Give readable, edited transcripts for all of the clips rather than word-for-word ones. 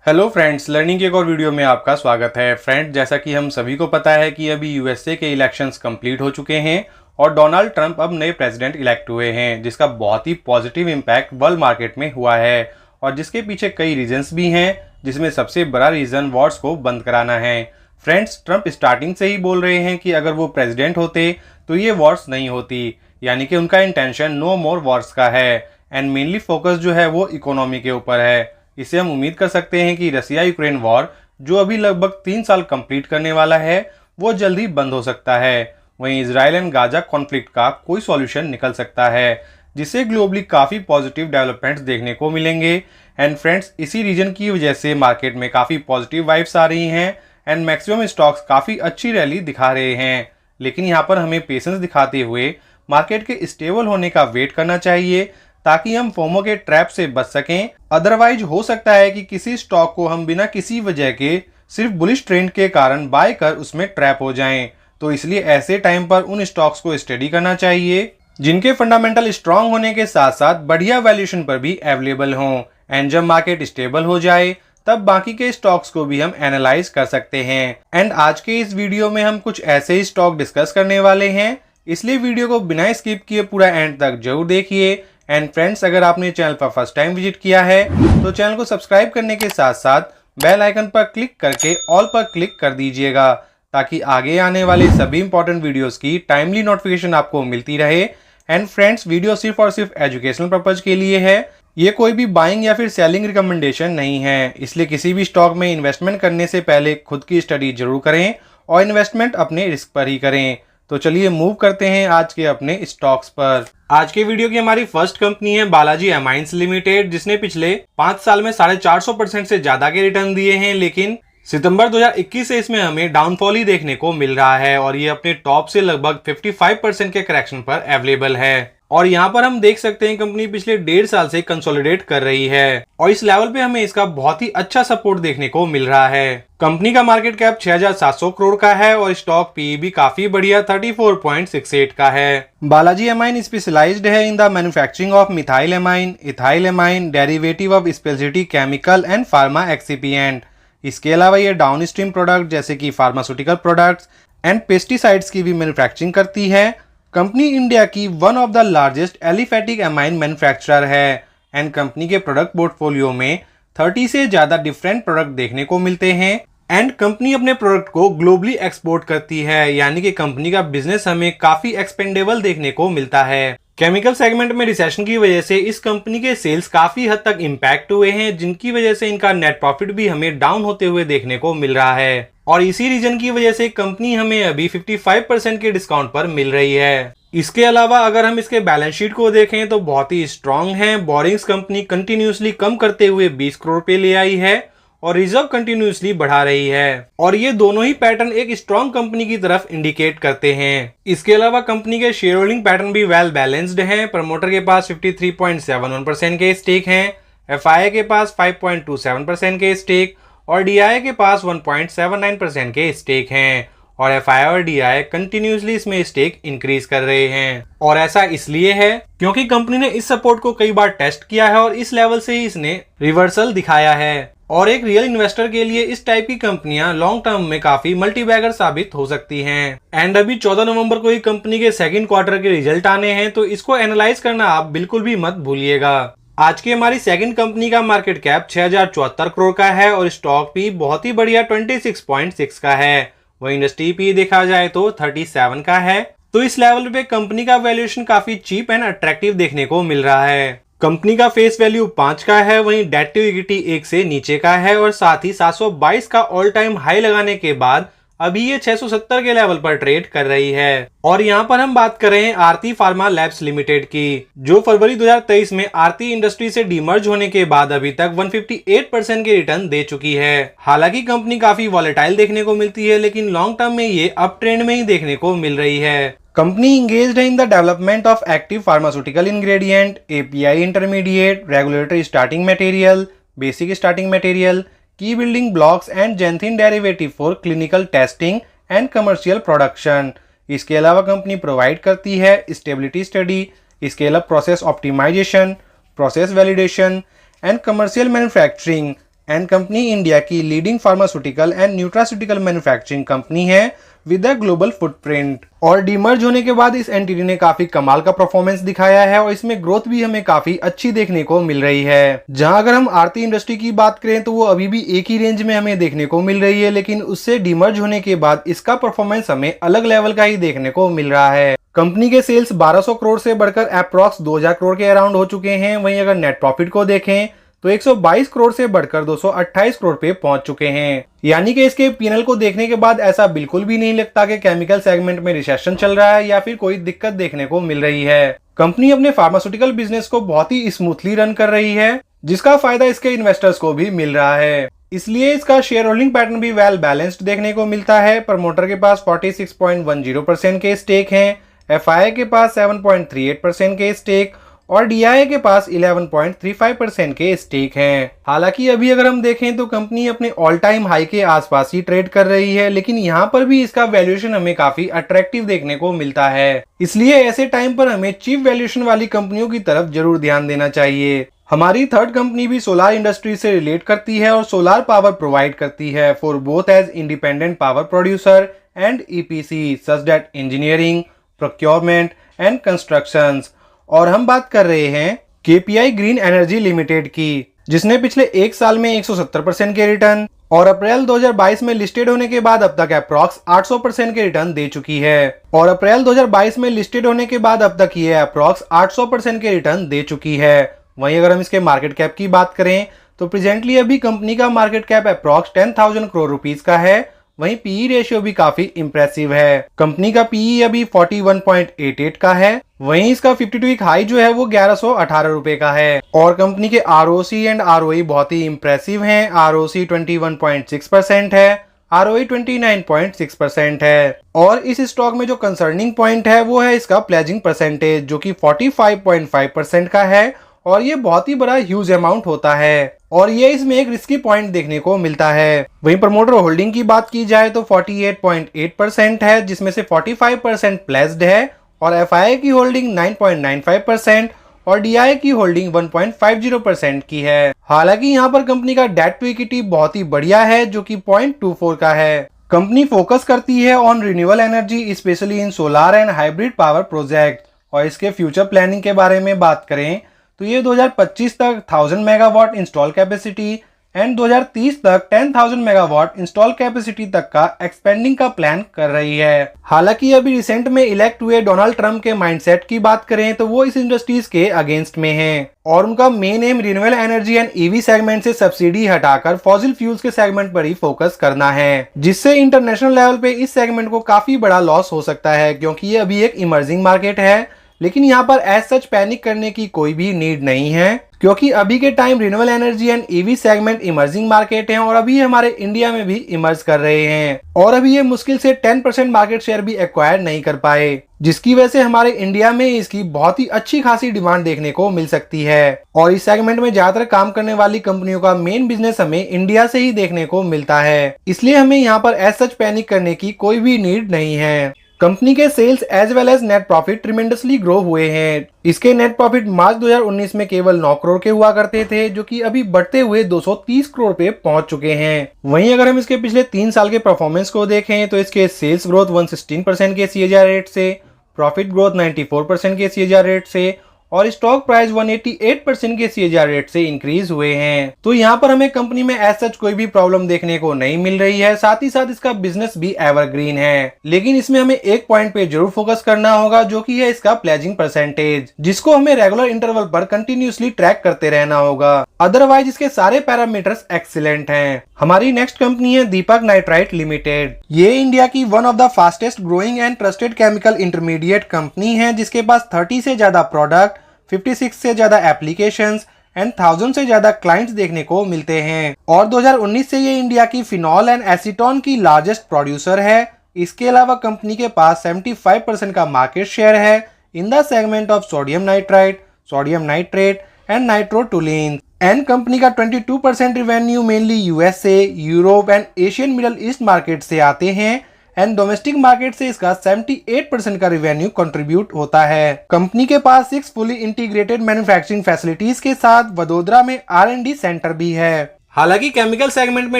Hello friends, learning के एक और वीडियो में आपका स्वागत है। फ्रेंड्स, जैसा कि हम सभी को पता है कि अभी यूएसए के इलेक्शंस कंप्लीट हो चुके हैं और डोनाल्ड ट्रंप अब नए प्रेसिडेंट इलेक्ट हुए हैं, जिसका बहुत ही पॉजिटिव इम्पैक्ट वर्ल्ड मार्केट में हुआ है और जिसके पीछे कई रीजंस भी हैं, जिसमें सबसे बड़ा रीज़न वॉर्स को बंद कराना है। फ्रेंड्स, ट्रंप स्टार्टिंग से ही बोल रहे हैं कि अगर वो प्रेसिडेंट होते तो ये वॉर्स नहीं होती, यानी कि उनका इंटेंशन नो मोर वॉर्स का है एंड मेनली फोकस जो है वो इकोनॉमी के ऊपर है। इससे हम उम्मीद कर सकते हैं कि रसिया यूक्रेन वॉर जो अभी लगभग 3 साल कंप्लीट करने वाला है वो जल्दी बंद हो सकता है। वहीं इजराइल एंड गाजा कॉन्फ्लिक्ट का कोई सॉल्यूशन निकल सकता है, जिससे ग्लोबली काफ़ी पॉजिटिव डेवलपमेंट्स देखने को मिलेंगे। एंड फ्रेंड्स, इसी रीजन की वजह से मार्केट में काफ़ी पॉजिटिव वाइब्स आ रही हैं एंड मैक्सिमम स्टॉक्स काफ़ी अच्छी रैली दिखा रहे हैं। लेकिन यहाँ पर हमें पेशेंस दिखाते हुए मार्केट के स्टेबल होने का वेट करना चाहिए ताकि हम फोमो के ट्रैप से बच सकें। अदरवाइज हो सकता है कि किसी स्टॉक को हम बिना किसी वजह के सिर्फ बुलिश ट्रेंड के कारण बाय कर उसमें ट्रैप हो जाएं। तो इसलिए ऐसे टाइम पर उन स्टॉक्स को स्टडी करना चाहिए जिनके फंडामेंटल स्ट्रांग होने के साथ साथ बढ़िया वैल्यूएशन पर भी अवेलेबल हों। एंड जब मार्केट स्टेबल हो जाए तब बाकी के स्टॉक्स को भी हम एनालाइज कर सकते हैं। एंड आज के इस वीडियो में हम कुछ ऐसे ही स्टॉक डिस्कस करने वाले हैं, इसलिए वीडियो को बिना स्किप किए पूरा एंड तक जरूर देखिए। एंड फ्रेंड्स, अगर आपने चैनल पर फर्स्ट टाइम विजिट किया है तो चैनल को सब्सक्राइब करने के साथ साथ बेल आइकन पर क्लिक करके ऑल पर क्लिक कर दीजिएगा ताकि आगे आने वाले सभी इंपॉर्टेंट वीडियोस की टाइमली नोटिफिकेशन आपको मिलती रहे। एंड फ्रेंड्स, वीडियो सिर्फ और सिर्फ एजुकेशनल पर्पज के लिए है, ये कोई भी बाइंग या फिर सेलिंग रिकमेंडेशन नहीं है। इसलिए किसी भी स्टॉक में इन्वेस्टमेंट करने से पहले खुद की स्टडी जरूर करें और इन्वेस्टमेंट अपने रिस्क पर ही करें। तो चलिए मूव करते हैं आज के अपने स्टॉक्स पर। आज के वीडियो की हमारी फर्स्ट कंपनी है बालाजी एमाइंस लिमिटेड, जिसने पिछले 5 साल में 450% से ज्यादा के रिटर्न दिए हैं। लेकिन सितंबर 2021 से इसमें हमें डाउनफॉल ही देखने को मिल रहा है और ये अपने टॉप से लगभग 55% के करेक्शन पर अवेलेबल है। और यहाँ पर हम देख सकते हैं कंपनी पिछले 1.5 साल से कंसोलिडेट कर रही है और इस लेवल पे हमें इसका बहुत ही अच्छा सपोर्ट देखने को मिल रहा है। कंपनी का मार्केट कैप 6,700 करोड़ का है और स्टॉक पी भी काफी बढ़िया 34.68 का है। बालाजी एमाइन स्पेशलाइज्ड है in the manufacturing of methyl amine, ethyl amine, derivative of speciality chemical and pharma excipient. इसके अलावा ये डाउनस्ट्रीम प्रोडक्ट जैसे कि फार्मास्यूटिकल प्रोडक्ट्स एंड पेस्टिसाइड्स की भी मैन्युफैक्चरिंग करती है। कंपनी इंडिया की one of the largest aliphatic amine manufacturer है एंड कंपनी के प्रोडक्ट पोर्टफोलियो में 30 से ज्यादा डिफरेंट प्रोडक्ट देखने को मिलते हैं। एंड कंपनी अपने प्रोडक्ट को ग्लोबली एक्सपोर्ट करती है, यानी कि कंपनी का बिजनेस हमें काफी एक्सपेंडेबल देखने को मिलता है। केमिकल सेगमेंट में रिसेशन की वजह से इस कंपनी के सेल्स काफी हद तक इम्पैक्ट हुए हैं, जिनकी वजह से इनका नेट प्रॉफिट भी हमें डाउन होते हुए देखने को मिल रहा है और इसी रीजन की वजह से कंपनी हमें अभी 55% के डिस्काउंट पर मिल रही है। इसके अलावा अगर हम इसके बैलेंस शीट को देखें तो बहुत ही स्ट्रांग है। बोरिंग्स कंपनी कंटिन्यूसली कम करते हुए 20 करोड़ पे ले आई है और रिजर्व कंटिन्यूसली बढ़ा रही है और ये दोनों ही पैटर्न एक स्ट्रांग कंपनी की तरफ इंडिकेट करते हैं। इसके अलावा कंपनी के शेयर होल्डिंग पैटर्न भी वेल बैलेंस्ड हैं। प्रमोटर के पास 53.71% के स्टेक हैं, एफआईआई के पास 5.27% के स्टेक और डीआई के पास 1.79% के स्टेक हैं और एफआईआई और डीआई कंटिन्यूसली इसमें स्टेक इंक्रीज कर रहे हैं। और ऐसा इसलिए है क्योंकि कंपनी ने इस सपोर्ट को कई बार टेस्ट किया है और इस लेवल से ही इसने रिवर्सल दिखाया है और एक रियल इन्वेस्टर के लिए इस टाइप की कंपनियां लॉन्ग टर्म में काफी मल्टीबैगर साबित हो सकती हैं। एंड अभी 14 नवंबर को ही कंपनी के सेकंड क्वार्टर के रिजल्ट आने हैं, तो इसको एनालाइज करना आप बिल्कुल भी मत भूलिएगा। आज की हमारी सेकंड कंपनी का मार्केट कैप 6,074 करोड़ का है और स्टॉक भी बहुत ही बढ़िया 26.6 का है। वही इंडस्ट्री पी देखा जाए तो 37 का है। तो इस लेवल पे कंपनी का वैल्यूएशन काफी चीप एंड अट्रैक्टिव देखने को मिल रहा है। कंपनी का फेस वैल्यू 5 का है, वहीं डेट टू इक्विटी 1 से नीचे का है और साथ ही 722 का ऑल टाइम हाई लगाने के बाद अभी ये 670 के लेवल पर ट्रेड कर रही है। और यहाँ पर हम बात कर रहे हैं आरती फार्मा लैब्स लिमिटेड की, जो फरवरी 2023 में आरती इंडस्ट्री से डीमर्ज होने के बाद अभी तक 158% के रिटर्न दे चुकी है। हालांकि कंपनी काफी वॉलेटाइल देखने को मिलती है, लेकिन लॉन्ग टर्म में ये अप ट्रेंड में ही देखने को मिल रही है। Company engaged in the development of active pharmaceutical ingredient, API intermediate, regulatory starting material, basic starting material, की building blocks and xanthine derivative for clinical testing and commercial production. इसके अलावा कंपनी प्रोवाइड करती है stability study, scale up process optimisation, process validation and commercial manufacturing and company India की leading pharmaceutical and nutraceutical manufacturing company है with a global footprint. और demerge होने के बाद इस एंटिटी ने काफी कमाल का परफॉर्मेंस दिखाया है और इसमें ग्रोथ भी हमें काफी अच्छी देखने को मिल रही है। जहां अगर हम आरती इंडस्ट्री की बात करें तो वो अभी भी एक ही रेंज में हमें देखने को मिल रही है, लेकिन उससे डीमर्ज होने के बाद इसका परफॉर्मेंस हमें अलग लेवल का ही देखने को मिल रहा है। कंपनी के सेल्स 1200 करोड़ से बढ़कर अप्रॉक्स 2000 करोड़ के अराउंड हो चुके हैं। वहीं अगर नेट प्रॉफिट को देखें तो 122 करोड़ से बढ़कर 228 करोड़ पे पहुंच चुके हैं। यानी कि इसके पीएनएल को देखने के बाद ऐसा बिल्कुल भी नहीं लगता कि केमिकल सेगमेंट में रिसेशन चल रहा है या फिर कोई दिक्कत देखने को मिल रही है। कंपनी अपने फार्मास्यूटिकल बिजनेस को बहुत ही स्मूथली रन कर रही है, जिसका फायदा इसके इन्वेस्टर्स को भी मिल रहा है। इसलिए इसका शेयर होल्डिंग पैटर्न भी वेल बैलेंस्ड देखने को मिलता है। प्रमोटर के पास 46.10% के स्टेक हैं, एफआईआई के पास 7.38% के स्टेक और डीआईए के पास 11.35% के स्टेक हैं। हालांकि अभी अगर हम देखें तो कंपनी अपने ऑल टाइम हाई के आसपास ही ट्रेड कर रही है, लेकिन यहाँ पर भी इसका वैल्यूएशन हमें काफी अट्रैक्टिव देखने को मिलता है। इसलिए ऐसे टाइम पर हमें चीप वैल्यूएशन वाली कंपनियों की तरफ जरूर ध्यान देना चाहिए। हमारी थर्ड कंपनी भी सोलार इंडस्ट्री से रिलेट करती है और सोलार पावर प्रोवाइड करती है for both as independent power producer and EPC such that engineering, procurement and constructions. और हम बात कर रहे हैं केपीआई ग्रीन एनर्जी लिमिटेड की, जिसने पिछले एक साल में 170% के रिटर्न और अप्रैल 2022 में लिस्टेड होने के बाद अब तक अप्रॉक्स 800% के रिटर्न दे चुकी है। और अप्रैल 2022 में लिस्टेड होने के बाद अब तक ये अप्रॉक्स 800% के रिटर्न दे चुकी है। वहीं अगर हम इसके मार्केट कैप की बात करें तो प्रेजेंटली अभी कंपनी का market cap approx 10,000 crore rupees का है। वहीं पीई रेशियो भी काफी इंप्रेसिव है। कंपनी का पीई अभी 41.88 का है। वहीं इसका 52 वीक हाई जो है वो 1118 रुपए का है। और कंपनी के आरओसी एंड आरओई बहुत ही इंप्रेसिव हैं। आरओसी 21.6% है, आरओई 29.6% है। और इस स्टॉक में जो कंसर्निंग पॉइंट है वो है इसका प्लेजिंग परसेंटेज, जो कि 45.5% का है और ये बहुत ही बड़ा ह्यूज अमाउंट होता है और ये इसमें एक रिस्की पॉइंट देखने को मिलता है। वहीं प्रमोटर होल्डिंग की बात की जाए तो 48.8% है, जिसमें से 45% प्लेस्ड है और एफआईआई की होल्डिंग 9.95% और डीआईए की होल्डिंग 1.50% की है। हालांकि यहाँ पर कंपनी का डेट टू इक्विटी बहुत ही बढ़िया है, जो कि 0.24 का है। कंपनी फोकस करती है on renewable energy, specially in solar and hybrid power project. और इसके फ्यूचर प्लानिंग के बारे में बात करें तो ये 2025 तक 1000 मेगावाट इंस्टॉल कैपेसिटी एंड 2030 तक 10,000 मेगावाट इंस्टॉल कैपेसिटी तक का एक्सपेंडिंग का प्लान कर रही है। हालांकि अभी रिसेंट में इलेक्ट हुए डोनाल्ड ट्रंप के माइंडसेट की बात करें तो वो इस इंडस्ट्रीज के अगेंस्ट में हैं और उनका main M renewable energy and EV segment से सब्सिडी हटाकर फॉसिल फ्यूल्स के सेगमेंट पर ही फोकस करना है, जिससे इंटरनेशनल लेवल पे इस सेगमेंट को काफी बड़ा लॉस हो सकता है, क्योंकि ये अभी एक इमर्जिंग मार्केट है। लेकिन यहाँ पर एज सच पैनिक करने की कोई भी नीड नहीं है, क्योंकि अभी के time renewable energy and EV segment emerging market हैं और अभी हमारे इंडिया में भी इमर्ज कर रहे हैं और अभी ये मुश्किल से 10% मार्केट शेयर भी एक्वायर नहीं कर पाए, जिसकी वजह से हमारे इंडिया में इसकी बहुत ही अच्छी खासी डिमांड देखने को मिल सकती है। और इस सेगमेंट में ज्यादातर काम करने वाली कंपनियों का मेन बिजनेस हमें इंडिया से ही देखने को मिलता है, इसलिए हमें यहाँ पर एज सच पैनिक करने की कोई भी नीड नहीं है। कंपनी के sales as well as net profit tremendously grow हुए हैं। इसके नेट प्रॉफिट मार्च 2019 में केवल 9 करोड़ के हुआ करते थे, जो कि अभी बढ़ते हुए 230 करोड़ पे पहुंच चुके हैं। वहीं अगर हम इसके पिछले 3 साल के परफॉर्मेंस को देखें तो इसके सेल्स ग्रोथ 116% के सीएजीआर रेट से, प्रॉफिट ग्रोथ 94% के सीएजीआर रेट से और स्टॉक प्राइस 188% के सीएजीआर रेट से इंक्रीज हुए हैं। तो यहाँ पर हमें कंपनी में एज सच कोई भी प्रॉब्लम देखने को नहीं मिल रही है। साथ ही साथ इसका बिजनेस भी एवरग्रीन है, लेकिन इसमें हमें एक पॉइंट पे जरूर फोकस करना होगा, जो कि है इसका प्लेजिंग परसेंटेज, जिसको हमें रेगुलर इंटरवल पर कंटिन्यूसली ट्रैक करते रहना होगा। अदरवाइज इसके सारे पैरामीटर्स एक्सीलेंट हैं। हमारी नेक्स्ट कंपनी है दीपक नाइट्राइट लिमिटेड। ये इंडिया की one of the fastest growing and trusted chemical intermediate company है, जिसके पास 30 से ज्यादा प्रोडक्ट, 56 से ज्यादा एप्लीकेशंस एंड 1000 से ज्यादा क्लाइंट्स देखने को मिलते हैं। और 2019 से ये इंडिया की फिनॉल एंड एसीटोन की लार्जेस्ट प्रोड्यूसर है। इसके अलावा कंपनी के पास 75% का मार्केट शेयर है in the segment of sodium nitrite, sodium nitrate and nitrotoluene. And company का 22% रिवेन्यू मेनली यूएस से, Europe and Asian Middle East market से आते हैं एंड डोमेस्टिक मार्केट से इसका 78% का रिवेन्यू कंट्रीब्यूट होता है। कंपनी के पास 6 फुली इंटीग्रेटेड मैन्युफैक्चरिंग फैसिलिटीज के साथ वडोदरा में R&D सेंटर भी है। हालांकि केमिकल सेगमेंट में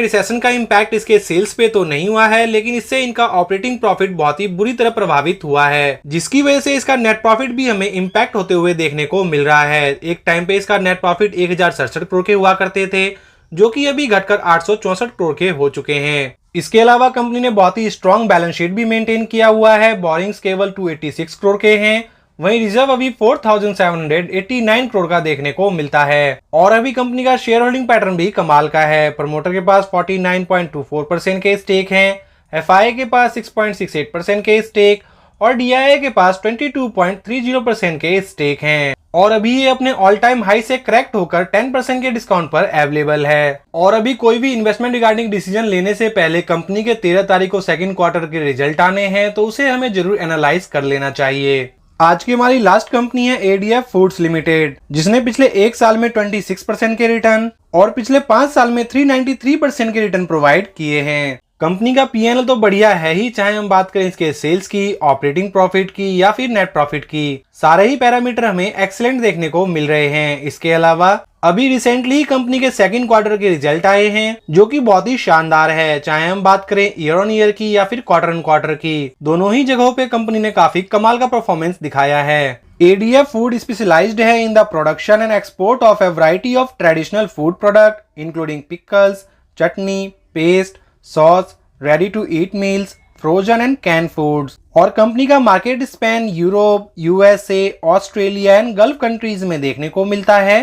रिसेशन का इम्पैक्ट इसके सेल्स पे तो नहीं हुआ है, लेकिन इससे इनका ऑपरेटिंग प्रॉफिट बहुत ही बुरी तरह प्रभावित हुआ है, जिसकी वजह से इसका नेट प्रॉफिट भी हमें इम्पैक्ट होते हुए देखने को मिल रहा है। एक टाइम पे इसका नेट प्रॉफिट 1067 करोड़ के हुआ करते थे, जो कि अभी घटकर 864 करोड़ के हो चुके हैं। इसके अलावा कंपनी ने बहुत ही स्ट्रॉन्ग बैलेंस शीट भी मेंटेन किया हुआ है। बोरिंग्स केवल 286 करोड़ के हैं, वहीं रिजर्व अभी 4789 करोड़ का देखने को मिलता है। और अभी कंपनी का शेयर होल्डिंग पैटर्न भी कमाल का है। प्रमोटर के पास 49.24% के स्टेक हैं, एफआईआई के पास 6.68% के स्टेक और डीआईआई के पास 22.30% के स्टेक हैं। और अभी ये अपने ऑल टाइम हाई से क्रैक्ट होकर 10% के डिस्काउंट पर अवेलेबल है। और अभी कोई भी इन्वेस्टमेंट रिगार्डिंग डिसीजन लेने से पहले कंपनी के 13 तारीख को सेकंड क्वार्टर के रिजल्ट आने हैं, तो उसे हमें जरूर एनालाइज कर लेना चाहिए। आज की हमारी लास्ट कंपनी है एडीएफ फूड्स लिमिटेड, जिसने पिछले एक साल में 26% के रिटर्न और पिछले 5 साल में 393% के रिटर्न प्रोवाइड किए हैं। कंपनी का पीएनएल तो बढ़िया है ही, चाहे हम बात करें इसके सेल्स की, ऑपरेटिंग प्रॉफिट की या फिर नेट प्रॉफिट की, सारे ही पैरामीटर हमें एक्सीलेंट देखने को मिल रहे हैं। इसके अलावा अभी रिसेंटली कंपनी के सेकंड क्वार्टर के रिजल्ट आए हैं, जो कि बहुत ही शानदार है, चाहे हम बात करें ईयर ऑन ईयर की या फिर क्वार्टर ऑन क्वार्टर की। दोनों ही जगहों पे कंपनी ने काफी कमाल का परफॉर्मेंस दिखाया है। एडीएफ फूड स्पेशलाइज्ड है in the production and export of a variety of traditional food product including pickles, chutney, paste, sauce, ready to eat meals, frozen and can foods. और कंपनी का market span Europe, USA, Australia and Gulf countries में देखने को मिलता है।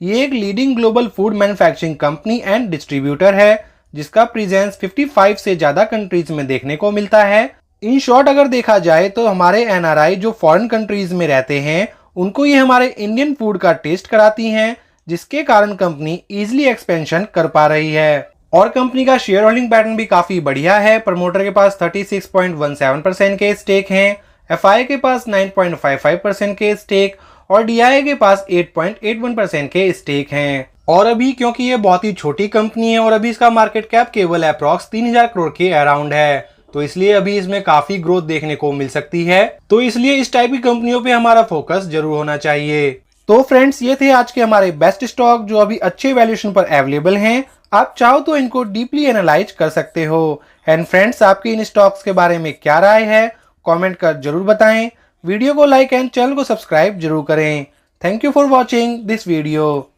ये एक leading global food manufacturing company and distributor है, जिसका प्रेजेंस 55 से ज्यादा कंट्रीज में देखने को मिलता है। इन शॉर्ट अगर देखा जाए तो हमारे एनआरआई जो फॉरेन कंट्रीज में रहते हैं, उनको ये हमारे इंडियन फूड का टेस्ट कराती हैं, जिसके कारण कंपनी इजिली एक्सपेंशन कर पा रही है। और कंपनी का शेयर होल्डिंग पैटर्न भी काफी बढ़िया है। प्रमोटर के पास 36.17% के स्टेक हैं, एफआईआई के पास 9.55% के स्टेक और डीआईआई के पास 8.81% के स्टेक हैं। और अभी क्योंकि ये बहुत ही छोटी कंपनी है और अभी इसका मार्केट कैप केवल अप्रॉक्स 3000 करोड़ के अराउंड है, तो इसलिए अभी इसमें काफी ग्रोथ देखने को मिल सकती है। तो इसलिए इस टाइप की कंपनियों पे हमारा फोकस जरूर होना चाहिए। तो फ्रेंड्स, ये थे आज के हमारे बेस्ट स्टॉक जो अभी अच्छे वैल्यूएशन पर अवेलेबल हैं। आप चाहो तो इनको डीपली एनालाइज कर सकते हो। एंड फ्रेंड्स, आपकी इन स्टॉक्स के बारे में क्या राय है, कमेंट कर जरूर बताएं। वीडियो को लाइक एंड चैनल को सब्सक्राइब जरूर करें। Thank you for watching this video.